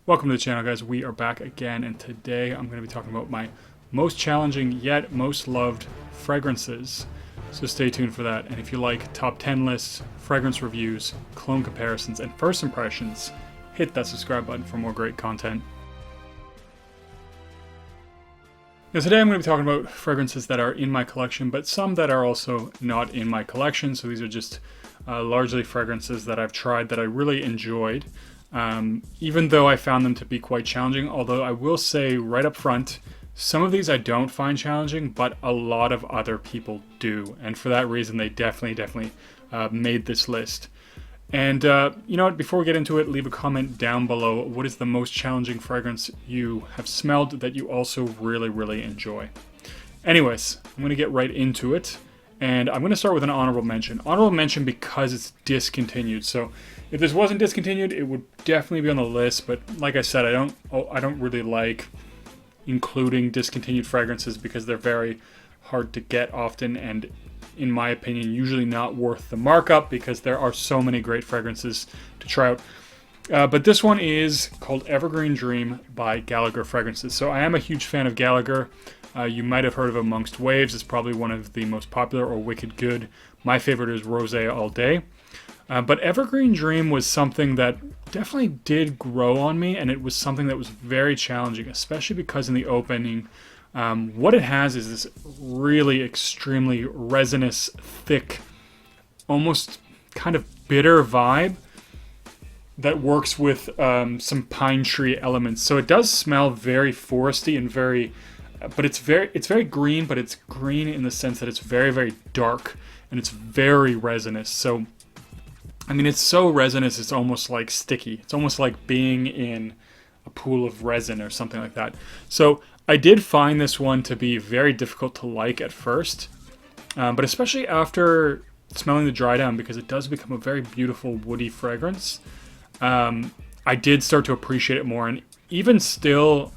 Welcome to the channel, guys. We are back again, and today I'm going to be talking about my most challenging yet most loved fragrances. So stay tuned for that. And if you like top 10 lists, fragrance reviews, cologne comparisons, and first impressions, hit that subscribe button for more great content. Now today I'm going to be talking about fragrances that are in my collection, but some that are also not in my collection. So these are just largely fragrances that I've tried that I really enjoyed. Even though I found them to be quite challenging, although I will say right up front, some of these I don't find challenging, but a lot of other people do. And for that reason, they definitely made this list. And you know what, before we get into it, leave a comment down below. What is the most challenging fragrance you have smelled that you also really enjoy? Anyways, I'm going to get right into it. And I'm going to start with an honorable mention. Honorable mention because it's discontinued. So if this wasn't discontinued, it would definitely be on the list. But like I said, I don't really like including discontinued fragrances because they're very hard to get often, and in my opinion, usually not worth the markup because there are so many great fragrances to try out. But this one is called Evergreen Dream by Gallagher Fragrances. So I am a huge fan of Gallagher. You might have heard of Amongst Waves. It's probably one of the most popular, or Wicked Good. My favorite is Rosé All Day. But Evergreen Dream was something that definitely did grow on me, and it was something that was very challenging, especially because in the opening, what it has is this really extremely resinous, thick, almost kind of bitter vibe that works with some pine tree elements. So it does smell very foresty and very... but it's very green, but it's green in the sense that it's very dark, and it's very resinous. So I mean, it's so resinous, it's almost like sticky. It's almost like being in a pool of resin or something like that. So I did find this one to be very difficult to like at first, but especially after smelling the dry down, because it does become a very beautiful woody fragrance. I did start to appreciate it more, and even still,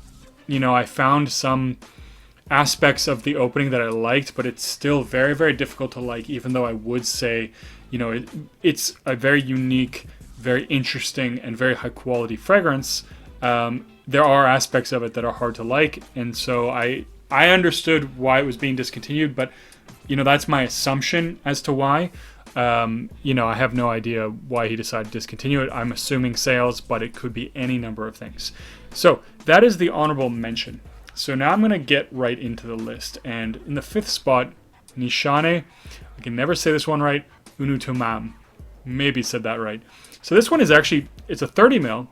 you know, I found some aspects of the opening that I liked, but it's still very difficult to like, even though I would say, you know, it's a very unique, very interesting, and very high quality fragrance. There are aspects of it that are hard to like, and so I understood why it was being discontinued, but, you know, that's my assumption as to why. You know, I have no idea why he decided to discontinue it. I'm assuming sales, but it could be any number of things. So that is the honorable mention. So now I'm going to get right into the list. And in the 5th spot, Nishane, I can never say this one right, Unutumam. Maybe said that right. So this one is actually, it's a 30 mil.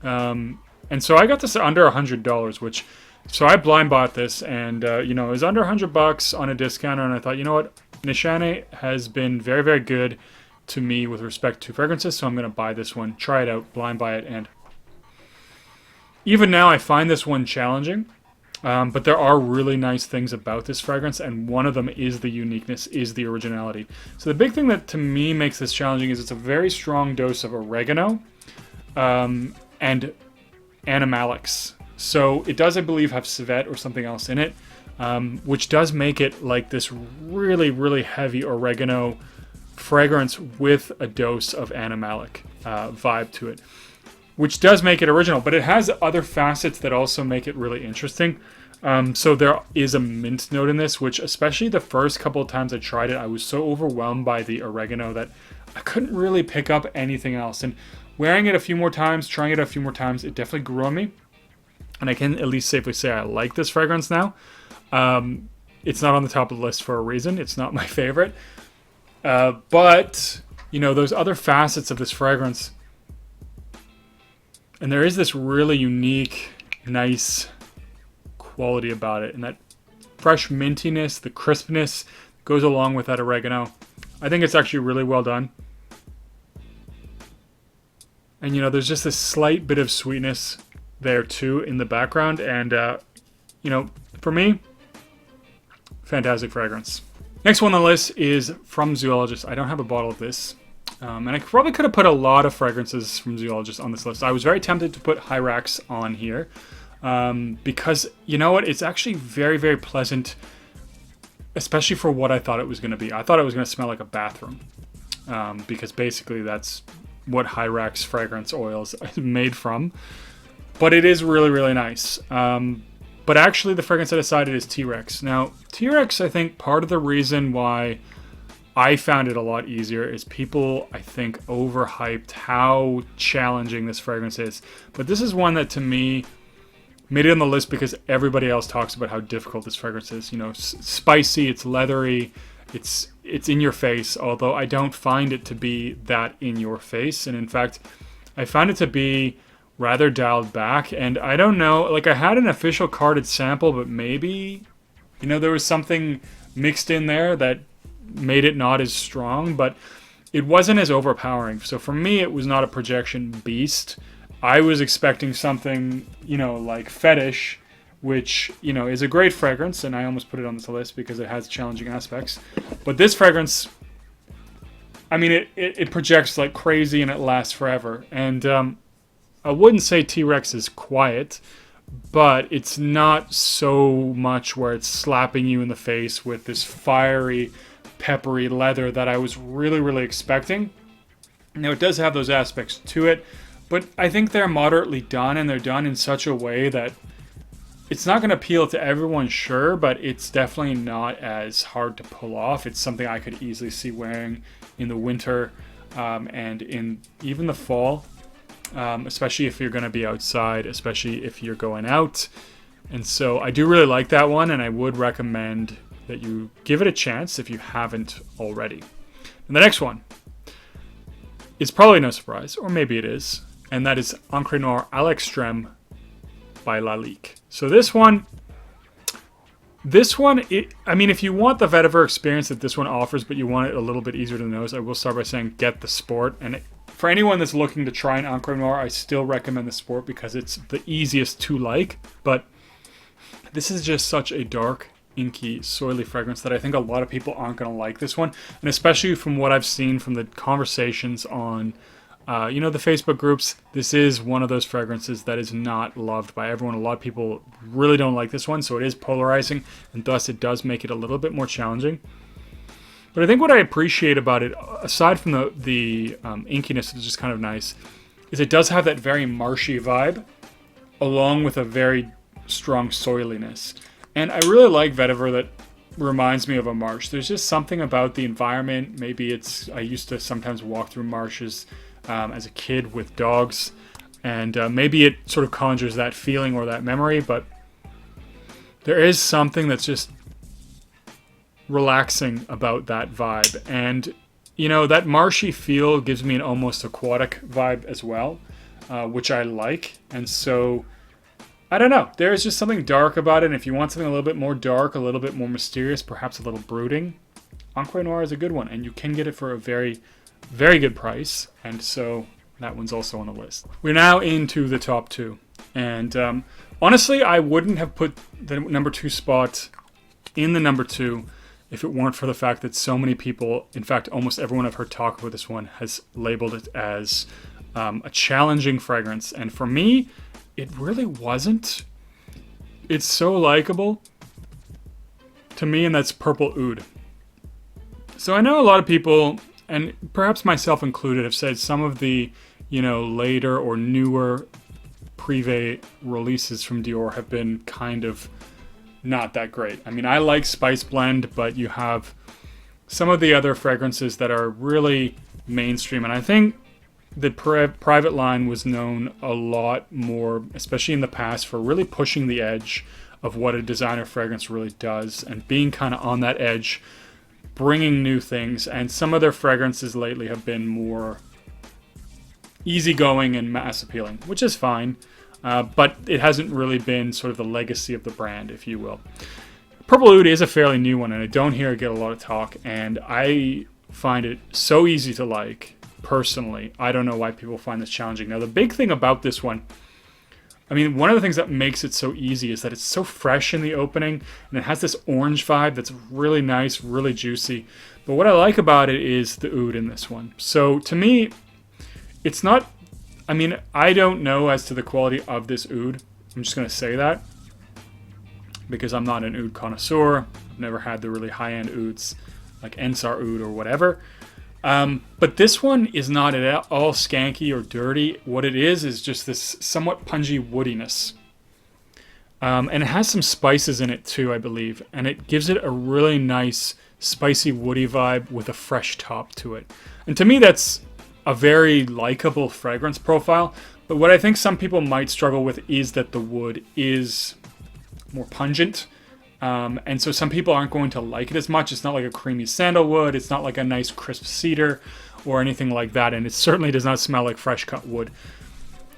And so I got this under $100, which, so I blind bought this, and, you know, it was under $100 on a discounter, and I thought, you know what, Nishane has been very good to me with respect to fragrances, so I'm going to buy this one, try it out, blind buy it, and even now I find this one challenging, but there are really nice things about this fragrance, and one of them is the uniqueness, is the originality. So the big thing that to me makes this challenging is it's a very strong dose of oregano and animalics. So it does, I believe, have civet or something else in it, which does make it like this really heavy oregano fragrance with a dose of animalic vibe to it, which does make it original, but it has other facets that also make it really interesting. So there is a mint note in this, which especially the first couple of times I tried it, I was so overwhelmed by the oregano that I couldn't really pick up anything else. And wearing it a few more times, trying it a few more times, it definitely grew on me. And I can at least safely say I like this fragrance now. It's not on the top of the list for a reason. It's not my favorite. But, you know, those other facets of this fragrance, and there is this really unique, nice quality about it. And that fresh mintiness, the crispness goes along with that oregano. I think it's actually really well done. And, you know, there's just this slight bit of sweetness there too in the background. And, you know, for me, fantastic fragrance. Next one on the list is from Zoologist. I don't have a bottle of this. And I probably could have put a lot of fragrances from Zoologist on this list. I was very tempted to put Hyrax on here because, you know what, it's actually very pleasant, especially for what I thought it was going to be. I thought it was going to smell like a bathroom because basically that's what Hyrax fragrance oils is made from. but it is really, really nice. But actually, the fragrance I decided is TRex. Now, TRex, I think part of the reason why I found it a lot easier is people, I think, overhyped how challenging this fragrance is. But this is one that, to me, made it on the list because everybody else talks about how difficult this fragrance is. You know, spicy, it's leathery, it's in your face, although I don't find it to be that in your face. And in fact, I find it to be rather dialed back. And I don't know, like, I had an official carded sample, but maybe, you know, there was something mixed in there that made it not as strong, but it wasn't as overpowering. So for me, it was not a projection beast. I was expecting something, you know, like Fetish, which, you know, is a great fragrance, and I almost put it on this list because it has challenging aspects. But this fragrance, I mean, it projects like crazy and it lasts forever. And I wouldn't say TRex is quiet, but it's not so much where it's slapping you in the face with this fiery, peppery leather that I was really, really expecting. Now, it does have those aspects to it, but I think they're moderately done, and they're done in such a way that it's not going to appeal to everyone, sure, but it's definitely not as hard to pull off. It's something I could easily see wearing in the winter and in even the fall, especially if you're going to be outside, especially if you're going out. And so I do really like that one, and I would recommend that you give it a chance if you haven't already. And the next one is probably no surprise, or maybe it is, and that is Encre Noire Alexstream by Lalique. So this one, I mean, if you want the vetiver experience that this one offers, but you want it a little bit easier to nose, I will start by saying get the Sport. And for anyone that's looking to try an Encre Noire, I still recommend the Sport because it's the easiest to like. But this is just such a dark, inky, soily fragrance that I think a lot of people aren't going to like this one. And especially from what I've seen from the conversations on you know, the Facebook groups, this is one of those fragrances that is not loved by everyone. A lot of people really don't like this one, so it is polarizing, and thus it does make it a little bit more challenging. But I think what I appreciate about it, aside from the inkiness, is just kind of nice, is it does have that very marshy vibe, along with a very strong soiliness. And I really like vetiver that reminds me of a marsh. There's just something about the environment. Maybe it's, I used to sometimes walk through marshes as a kid with dogs, and maybe it sort of conjures that feeling or that memory, but there is something that's just relaxing about that vibe. And, you know, that marshy feel gives me an almost aquatic vibe as well, which I like. And so, I don't know, there's just something dark about it, and if you want something a little bit more dark, a little bit more mysterious, perhaps a little brooding, Encre Noire is a good one, and you can get it for a very, very good price, and so that one's also on the list. We're now into the top two, and honestly, I wouldn't have put the number 2 spot in the number 2 if it weren't for the fact that so many people, in fact, almost everyone I've heard talk about this one, has labeled it as a challenging fragrance, and for me, it really wasn't. It's so likable to me, and that's Purple Oud. So I know a lot of people, and perhaps myself included, have said some of the, you know, later or newer Privé releases from Dior have been kind of not that great. I mean, I like Spice Blend, but you have some of the other fragrances that are really mainstream, and I think the Private line was known a lot more, especially in the past, for really pushing the edge of what a designer fragrance really does and being kind of on that edge, bringing new things. And some of their fragrances lately have been more easygoing and mass appealing, which is fine, but it hasn't really been sort of the legacy of the brand, if you will. Purple Oud is a fairly new one, and I don't hear it get a lot of talk, and I find it so easy to like. Personally, I don't know why people find this challenging. Now, the big thing about this one, I mean, one of the things that makes it so easy is that it's so fresh in the opening, and it has this orange vibe that's really nice, really juicy. But what I like about it is the oud in this one. So to me, it's not, I mean, I don't know as to the quality of this oud. I'm just going to say that because I'm not an oud connoisseur. I've never had the really high-end ouds like Ensar Oud or whatever. But this one is not at all skanky or dirty. What it is just this somewhat pungy woodiness. And it has some spices in it too, I believe. And it gives it a really nice, spicy, woody vibe with a fresh top to it. And to me, that's a very likable fragrance profile. But what I think some people might struggle with is that the wood is more pungent. And so some people aren't going to like it as much. It's not like a creamy sandalwood. It's not like a nice crisp cedar or anything like that. And it certainly does not smell like fresh cut wood.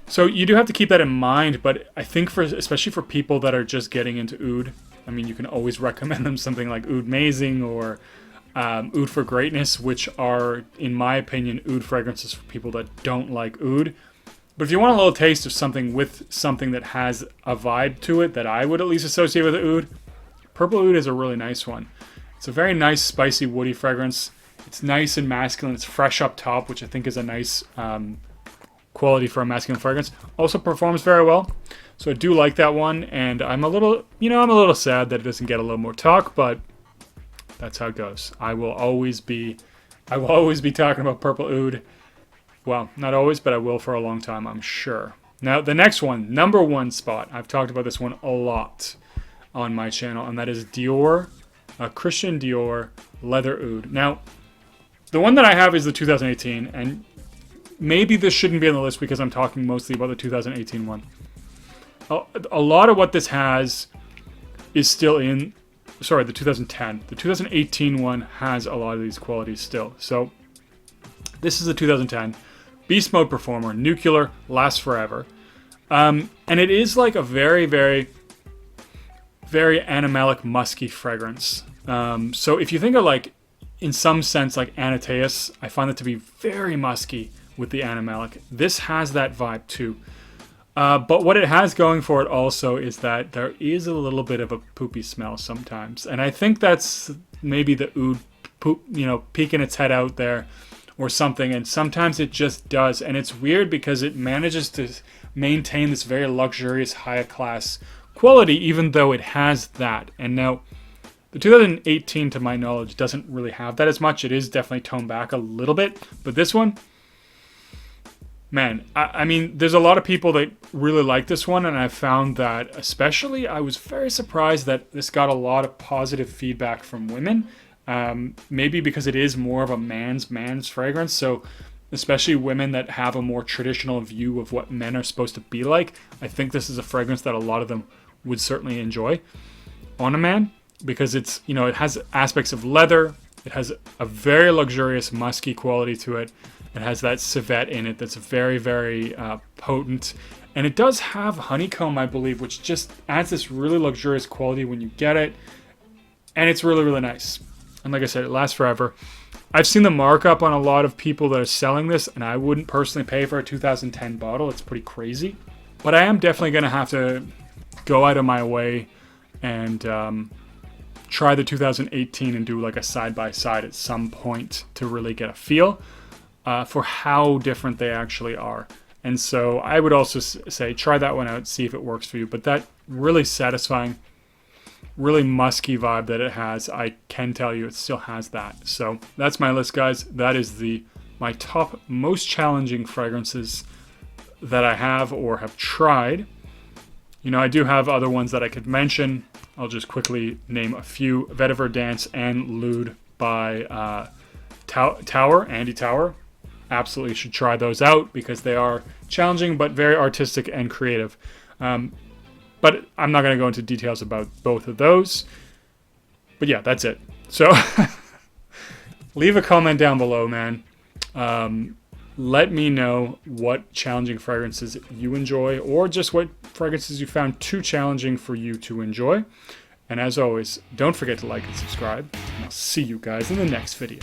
So you do have to keep that in mind. But I think especially for people that are just getting into oud, I mean, you can always recommend them something like Oud Mazing or Oud for Greatness, which are, in my opinion, oud fragrances for people that don't like oud. But if you want a little taste of something with something that has a vibe to it that I would at least associate with oud, Purple Oud is a really nice one. It's a very nice, spicy, woody fragrance. It's nice and masculine. It's fresh up top, which I think is a nice quality for a masculine fragrance. Also performs very well. So I do like that one. And I'm a little, I'm a little sad that it doesn't get a little more talk, but that's how it goes. I will always be talking about Purple Oud. Well, not always, but I will for a long time, I'm sure. Now, the next one, number one spot. I've talked about this one a lot on my channel, and that is Dior, Christian Dior Leather Oud. Now, the one that I have is the 2018, and maybe this shouldn't be on the list because I'm talking mostly about the 2018 one. A lot of what this has is still in, sorry, the 2010. The 2018 one has a lot of these qualities still. So, this is the 2010. Beast Mode Performer, Nuclear, Lasts Forever. And it is like a very, very, very animalic, musky fragrance. So if you think of like, in some sense, like Anateus, I find it to be very musky with the animalic. This has that vibe too. But what it has going for it also is that there is a little bit of a poopy smell sometimes. And I think that's maybe the oud poop, peeking its head out there or something. And sometimes it just does. And it's weird because it manages to maintain this very luxurious, high class quality, even though it has that. And now, the 2018, to my knowledge, doesn't really have that as much. It is definitely toned back a little bit. But this one, man, I mean, there's a lot of people that really like this one. And I found that, especially, I was very surprised that this got a lot of positive feedback from women. Maybe because it is more of a man's fragrance. So, especially women that have a more traditional view of what men are supposed to be like, I think this is a fragrance that a lot of them would certainly enjoy on a man, because it's, it has aspects of leather. It has a very luxurious musky quality to it. It has that civet in it that's very, very potent. And it does have honeycomb, I believe, which just adds this really luxurious quality when you get it. And it's really, really nice. And like I said, it lasts forever. I've seen the markup on a lot of people that are selling this, and I wouldn't personally pay for a 2010 bottle. It's pretty crazy. But I am definitely going to have to go out of my way and try the 2018 and do like a side-by-side at some point to really get a feel for how different they actually are. And so I would also say try that one out, see if it works for you. But that really satisfying, really musky vibe that it has, I can tell you it still has that. So that's my list, guys. That is my top most challenging fragrances that I have or have tried. I do have other ones that I could mention. I'll just quickly name a few. Vetiver Dance and Lude by Andy Tower. Absolutely should try those out because they are challenging but very artistic and creative. But I'm not going to go into details about both of those. But yeah, that's it. So leave a comment down below, man. Let me know what challenging fragrances you enjoy, or just what fragrances you found too challenging for you to enjoy. And as always, don't forget to like and subscribe. And I'll see you guys in the next video.